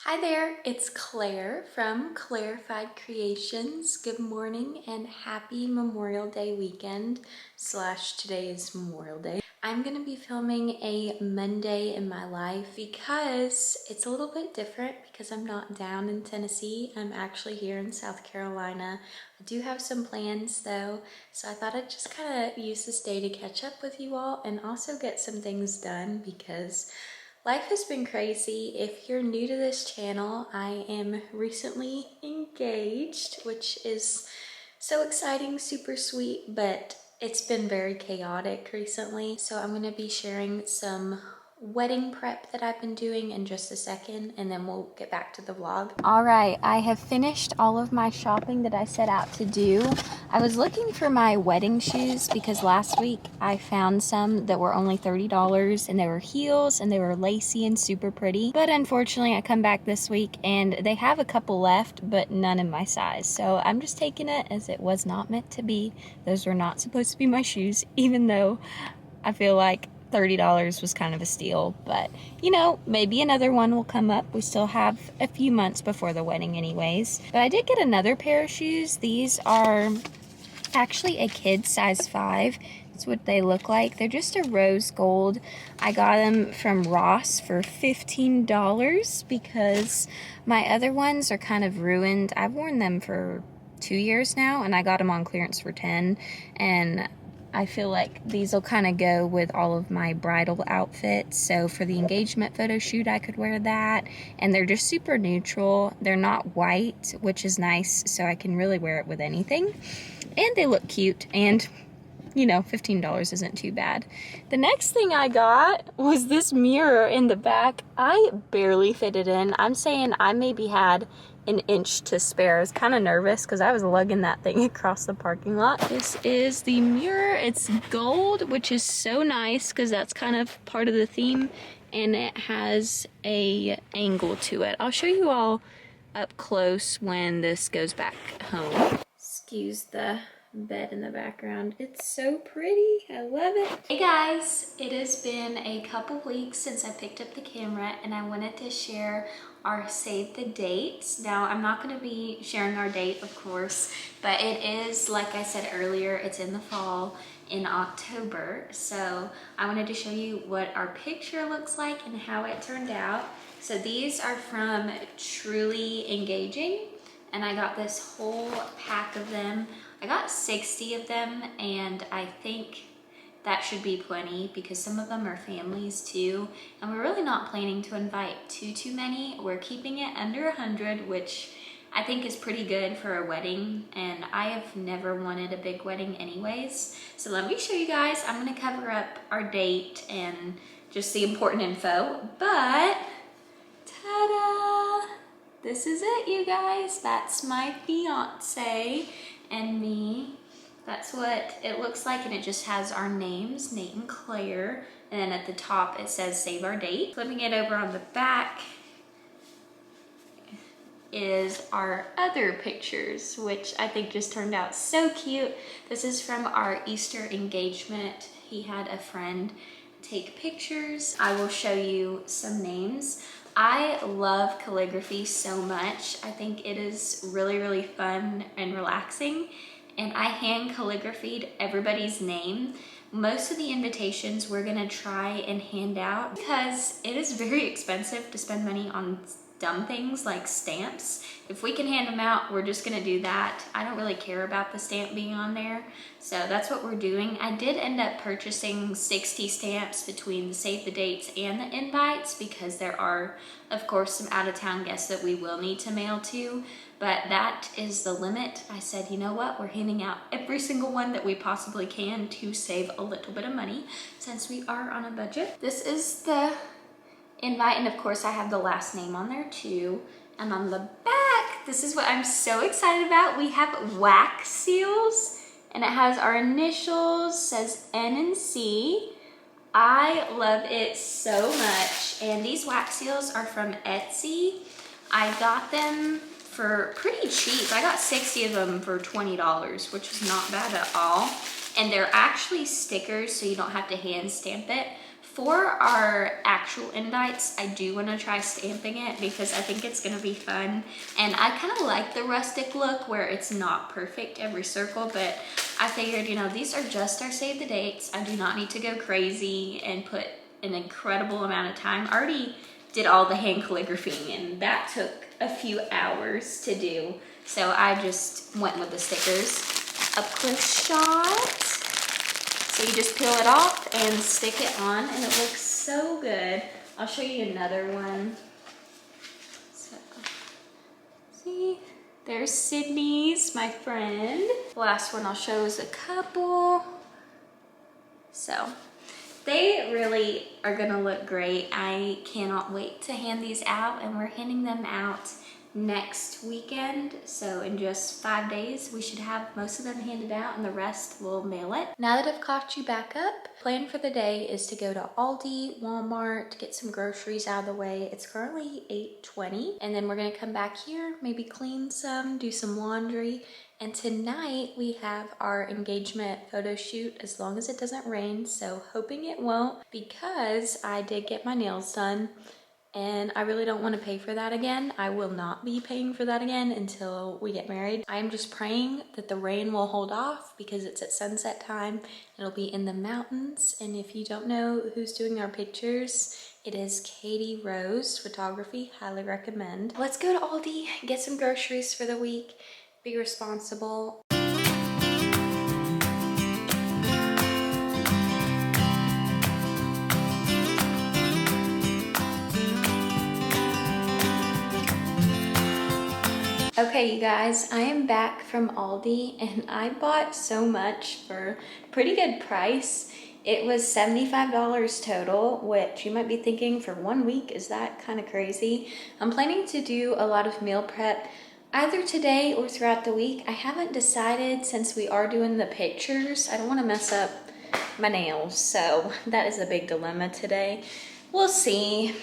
Hi there, it's Claire from Clairified Creations. Good morning and happy Memorial Day weekend / today is Memorial Day. I'm gonna be filming a Monday in my life because it's a little bit different because I'm not down in Tennessee. I'm actually here in South Carolina. I do have some plans though, so I thought I'd just kind of use this day to catch up with you all and also get some things done because life has been crazy. If you're new to this channel, I am recently engaged, which is so exciting, super sweet, but it's been very chaotic recently. So I'm gonna be sharing some wedding prep that I've been doing in just a second, and then we'll get back to the vlog. All right, I have finished all of my shopping that I set out to do. I was looking for my wedding shoes because last week I found some that were only $30 and they were heels and they were lacy and super pretty. But unfortunately I come back this week and they have a couple left, but none in my size. So I'm just taking it as it was not meant to be. Those were not supposed to be my shoes, even though I feel like $30 was kind of a steal, but you know, maybe another one will come up. We still have a few months before the wedding anyways. But I did get another pair of shoes. These are actually a kid size 5. That's what they look like. They're just a rose gold. I got them from Ross for $15 because my other ones are kind of ruined. I've worn them for 2 years now and I got them on clearance for 10, and I feel like these will kind of go with all of my bridal outfits. So for the engagement photo shoot, I could wear that. And they're just super neutral. They're not white, which is nice, so I can really wear it with anything. And they look cute, and you know, $15 isn't too bad. The next thing I got was this mirror in the back. I barely fit it in. I'm saying I maybe had an inch to spare. I was kind of nervous because I was lugging that thing across the parking lot. This is the mirror. It's gold, which is so nice because that's kind of part of the theme, and it has a angle to it. I'll show you all up close when this goes back home. Excuse the bed in the background. It's so pretty. I love it. Hey guys, it has been a couple weeks since I picked up the camera and I wanted to share our save the dates. Now I'm not going to be sharing our date, of course, but it is, like I said earlier, it's in the fall in October. So I wanted to show you what our picture looks like and how it turned out. So these are from Truly Engaging, and I got this whole pack of them. I got 60 of them, and I think that should be plenty because some of them are families too, and we're really not planning to invite too many. We're keeping it under 100, which I think is pretty good for a wedding, and I have never wanted a big wedding anyways. So let me show you guys. I'm gonna cover up our date and just the important info, but ta-da! This is it, you guys. That's my fiance and me. That's what it looks like, and it just has our names, Nate and Claire, and then at the top it says save our date. Flipping it over on the back is our other pictures, which I think just turned out so cute. This is from our Easter engagement. He had a friend take pictures. I will show you some names. I love calligraphy so much. I think it is really fun and relaxing, and I hand calligraphied everybody's name. Most of the invitations we're gonna try and hand out because it is very expensive to spend money on dumb things like stamps. If we can hand them out, we're just gonna do that. I don't really care about the stamp being on there, so that's what we're doing. I did end up purchasing 60 stamps between the save the dates and the invites because there are, of course, some out-of-town guests that we will need to mail to, but that is the limit. I said, you know what, we're handing out every single one that we possibly can to save a little bit of money since we are on a budget. This is the invite, and of course I have the last name on there too. And on the back, this is what I'm so excited about. We have wax seals, and it has our initials, says N and C. I love it so much, and these wax seals are from Etsy. I got them for pretty cheap. I got 60 of them for $20, which is not bad at all. And they're actually stickers, so you don't have to hand stamp it. For our actual invites, I do want to try stamping it because I think it's going to be fun. And I kind of like the rustic look where it's not perfect every circle, but I figured, you know, these are just our save the dates. I do not need to go crazy and put an incredible amount of time. I already did all the hand calligraphy and that took a few hours to do. So I just went with the stickers. Up close shot. So you just peel it off and stick it on and it looks so good. I'll show you another one. So, see, there's Sydney's, my friend. The last one I'll show is a couple. So they really are gonna look great. I cannot wait to hand these out, and we're handing them out next weekend. So in just 5 days, we should have most of them handed out and the rest we'll mail it. Now that I've caught you back up, plan for the day is to go to Aldi, Walmart, get some groceries out of the way. It's currently 8:20, and then we're gonna come back here, maybe clean some, do some laundry. And tonight we have our engagement photo shoot, as long as it doesn't rain. So hoping it won't, because I did get my nails done and I really don't want to pay for that again. I will not be paying for that again until we get married. I am just praying that the rain will hold off because it's at sunset time. It'll be in the mountains. And if you don't know who's doing our pictures, it is Katie Rose Photography. Highly recommend. Let's go to Aldi, get some groceries for the week, be responsible. Okay, you guys, I am back from Aldi and I bought so much for a pretty good price. It was $75 total, which you might be thinking for 1 week, is that kind of crazy? I'm planning to do a lot of meal prep either today or throughout the week. I haven't decided, since we are doing the pictures. I don't want to mess up my nails, so that is a big dilemma today. We'll see.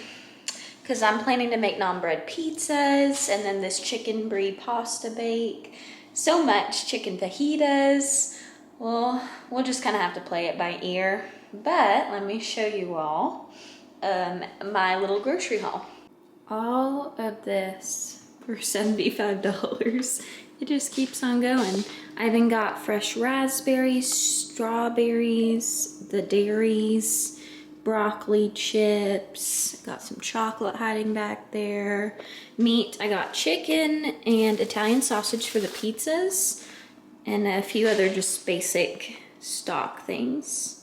Because I'm planning to make naan-bread pizzas and then this chicken brie pasta bake. So much chicken fajitas. Well, we'll just kind of have to play it by ear. But let me show you all my little grocery haul. All of this for $75. It just keeps on going. I even got fresh raspberries, strawberries, the dairies, broccoli chips, got some chocolate hiding back there. Meat, I got chicken and Italian sausage for the pizzas, and a few other just basic stock things.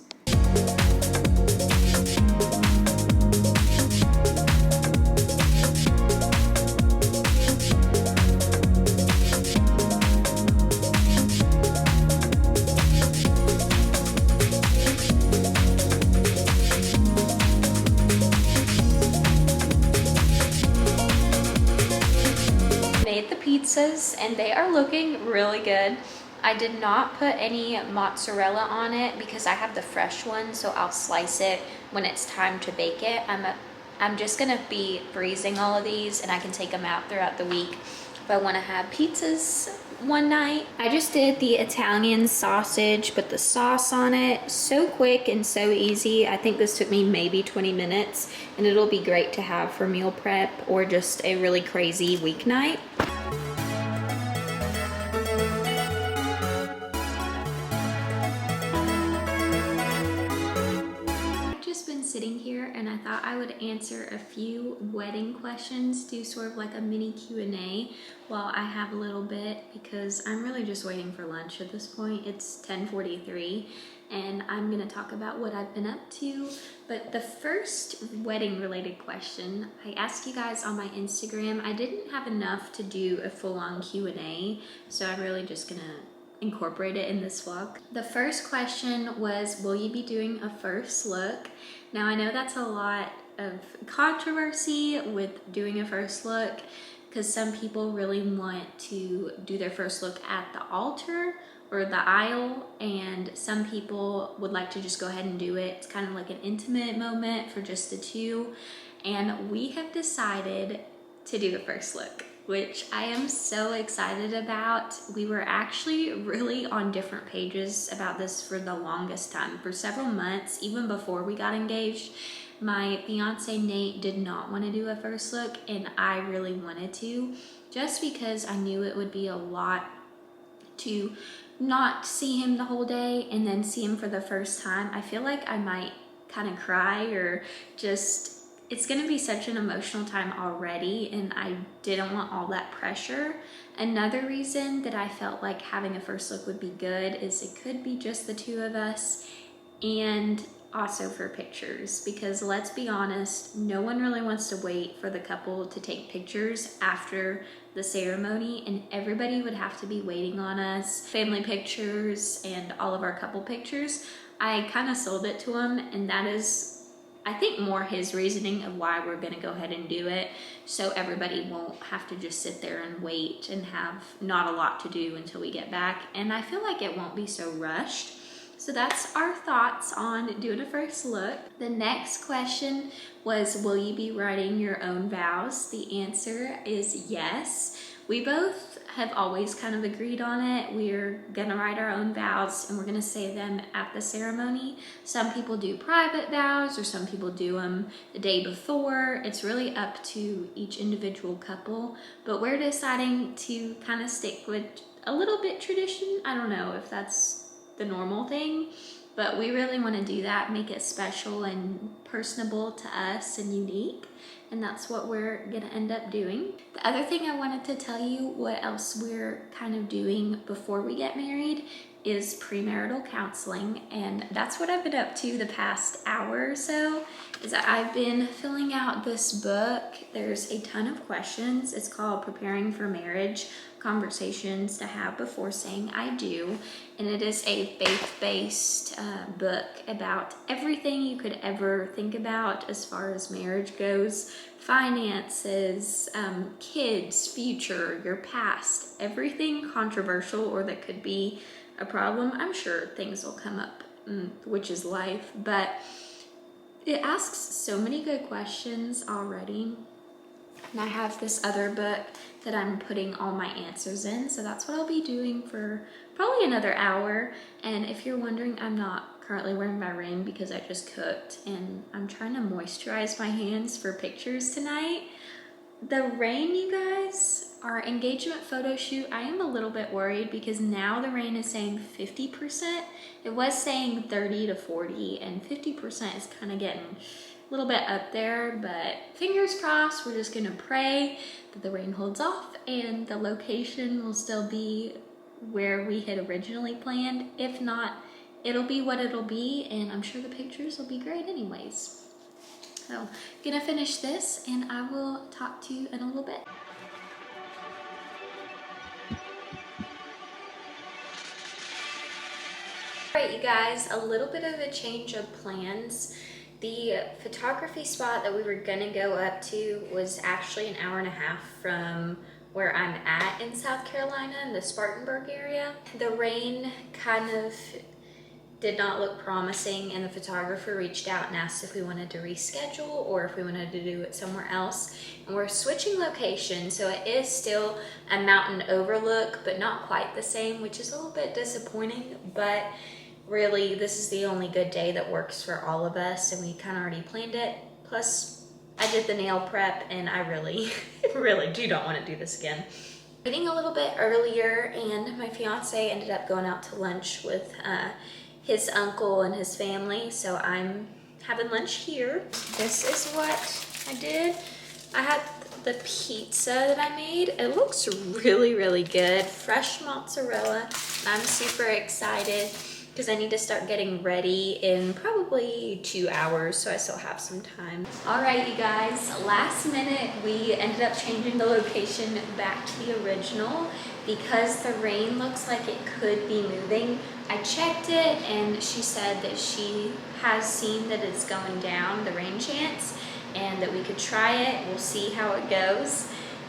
And they are looking really good. I did not put any mozzarella on it because I have the fresh one, so I'll slice it when it's time to bake it. I'm just gonna be freezing all of these and I can take them out throughout the week if I want to have pizzas one night. I just did the Italian sausage, put the sauce on it. So quick and so easy. I think this took me maybe 20 minutes, and it'll be great to have for meal prep or just a really crazy weeknight. Sitting here and I thought I would answer a few wedding questions, do sort of like a mini Q&A while I have a little bit, because I'm really just waiting for lunch at this point. It's 10:43 and I'm gonna talk about what I've been up to. But the first wedding related question I asked you guys on my Instagram. I didn't have enough to do a full-on Q&A, so I'm really just gonna incorporate it in this vlog. The first question was, will you be doing a first look? Now I know that's a lot of controversy with doing a first look, because some people really want to do their first look at the altar or the aisle, and some people would like to just go ahead and do it. It's kind of like an intimate moment for just the two, and we have decided to do a first look. which I am so excited about. We were actually really on different pages about this for the longest time, for several months, even before we got engaged. My fiance Nate did not want to do a first look, and I really wanted to, just because I knew it would be a lot to not see him the whole day and then see him for the first time. I feel like I might kind of cry, or just, it's gonna be such an emotional time already, and I didn't want all that pressure. Another reason that I felt like having a first look would be good is it could be just the two of us, and also for pictures, because let's be honest, no one really wants to wait for the couple to take pictures after the ceremony, and everybody would have to be waiting on us. Family pictures and all of our couple pictures. I kind of sold it to him, and that is, I think, more his reasoning of why we're gonna go ahead and do it, so everybody won't have to just sit there and wait and have not a lot to do until we get back. And I feel like it won't be so rushed. So that's our thoughts on doing a first look. The next question was, will you be writing your own vows? The answer is yes. We both have always kind of agreed on it. We're gonna write our own vows, and we're gonna say them at the ceremony. Some people do private vows, or some people do them the day before. It's really up to each individual couple, but we're deciding to kind of stick with a little bit tradition. I don't know if that's the normal thing, but we really want to do that, make it special and personable to us and unique, and that's what we're gonna end up doing. The other thing I wanted to tell you, what else we're kind of doing before we get married, is premarital counseling, and that's what I've been up to the past hour or so. Is that I've been filling out this book. There's a ton of questions. It's called Preparing for Marriage: Conversations to Have Before Saying I Do, and it is a faith-based book about everything you could ever think about as far as marriage goes: finances, kids, future, your past, everything controversial or that could be a problem. I'm sure things will come up, which is life, but it asks so many good questions already. And I have this other book that I'm putting all my answers in, so that's what I'll be doing for probably another hour. And if you're wondering, I'm not currently wearing my ring because I just cooked, and I'm trying to moisturize my hands for pictures tonight. The rain, you guys, our engagement photo shoot, I am a little bit worried because now the rain is saying 50%. It was saying 30 to 40, and 50% is kind of getting a little bit up there, but fingers crossed. We're just gonna pray that the rain holds off and the location will still be where we had originally planned. If not, it'll be what it'll be, and I'm sure the pictures will be great anyways. So, gonna finish this, and I will talk to you in a little bit. All right, you guys, a little bit of a change of plans. The photography spot that we were gonna go up to was actually an hour and a half from where I'm at in South Carolina, in the Spartanburg area. The rain kind of did not look promising, and the photographer reached out and asked if we wanted to reschedule or if we wanted to do it somewhere else. And we're switching location, so it is still a mountain overlook, but not quite the same, which is a little bit disappointing, but really this is the only good day that works for all of us, and we kind of already planned it. Plus, I did the nail prep, and I really, really do not want to do this again. Eating a little bit earlier, and my fiance ended up going out to lunch with his uncle and his family, so I'm having lunch here. This is what I did. I had the pizza that I made. It looks really, really good. Fresh mozzarella. I'm super excited because I need to start getting ready in probably 2 hours, so I still have some time. All right, you guys, last minute, we ended up changing the location back to the original because the rain looks like it could be moving. I checked it, and she said that she has seen that it's going down, the rain chance, and that we could try it. We'll see how it goes.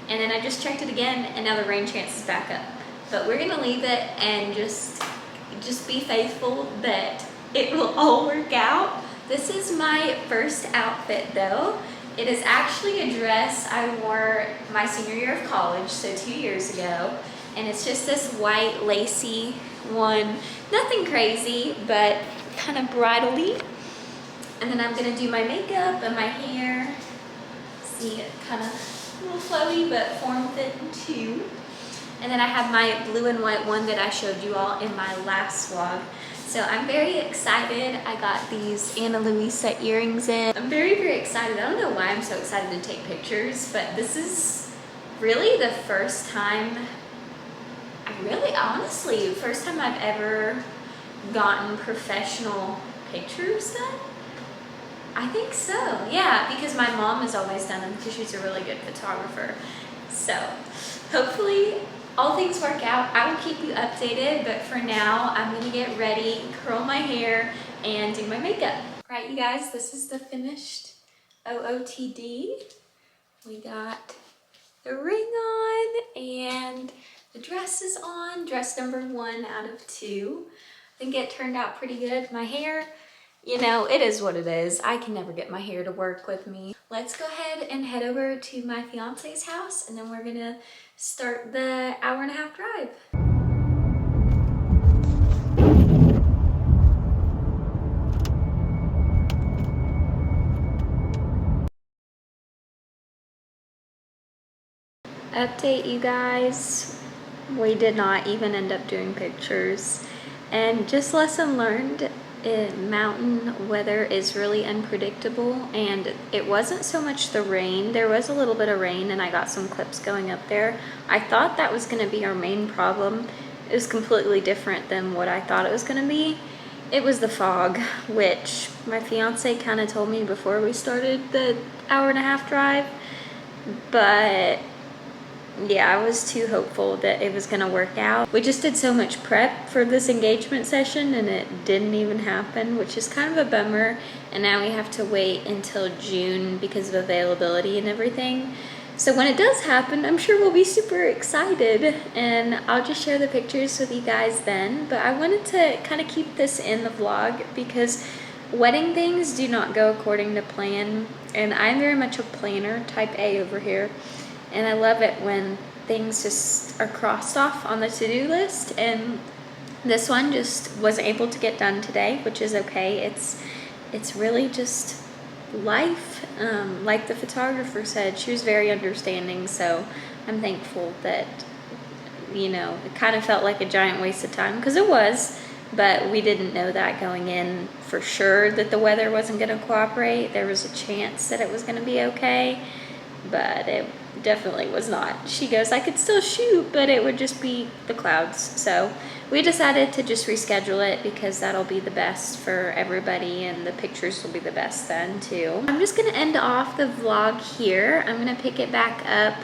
And then I just checked it again, and now the rain chance is back up. But we're gonna leave it and just be faithful that it will all work out. This is my first outfit though, It is actually a dress I wore my senior year of college, so 2 years ago. And it's just this white lacy one. Nothing crazy, but kind of bridal-y. And then I'm gonna do my makeup and my hair. See, it kind of a little flowy, but form-fit too. And then I have my blue and white one that I showed you all in my last vlog. So I'm very excited. I got these Ana Luisa earrings in. I'm very, very excited. I don't know why I'm so excited to take pictures, but this is really the first time, honestly, first time I've ever gotten professional pictures done. I think so, yeah, because my mom has always done them because she's a really good photographer. So hopefully all things work out. I will keep you updated, but for now, I'm gonna get ready, curl my hair, and do my makeup. Right, you guys, this is the finished OOTD. We got the ring on and the dress is on, dress number 1 out of 2. I think it turned out pretty good. My hair, you know, it is what it is. I can never get my hair to work with me. Let's go ahead and head over to my fiance's house, and then we're gonna start the hour-and-a-half drive. Update, you guys, we did not even end up doing pictures. And just lesson learned, mountain weather is really unpredictable, and it wasn't so much the rain. There was a little bit of rain and I got some clips going up there. I thought that was going to be our main problem. It was completely different than what I thought it was going to be. It was the fog, which my fiance kind of told me before we started the hour-and-a-half drive, but yeah, I was too hopeful that it was gonna work out. We just did so much prep for this engagement session and it didn't even happen, which is kind of a bummer. And now we have to wait until June because of availability and everything. So when it does happen, I'm sure we'll be super excited, and I'll just share the pictures with you guys then. But I wanted to kind of keep this in the vlog because wedding things do not go according to plan. And I'm very much a planner, type A over here. And I love it when things just are crossed off on the to-do list, and this one just wasn't able to get done today, which is okay. It's really just life. Like the photographer said, she was very understanding, so I'm thankful that, you know, it kind of felt like a giant waste of time, because it was, but we didn't know that going in for sure that the weather wasn't going to cooperate. There was a chance that it was going to be okay, but it definitely was not. She goes, I could still shoot, but it would just be the clouds. So we decided to just reschedule it because that'll be the best for everybody, and the pictures will be the best then too. I'm just gonna end off the vlog here. I'm gonna pick it back up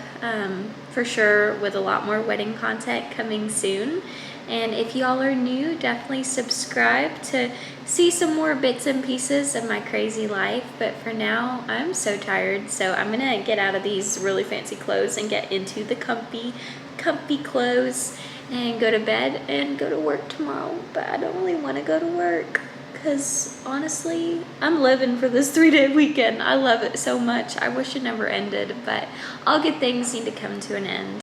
for sure with a lot more wedding content coming soon. And if y'all are new, definitely subscribe to see some more bits and pieces of my crazy life. But for now, I'm so tired, so I'm gonna get out of these really fancy clothes and get into the comfy clothes and go to bed and go to work tomorrow. But I don't really want to go to work because honestly, I'm living for this 3-day weekend. I love it so much. I wish it never ended, but all good things need to come to an end.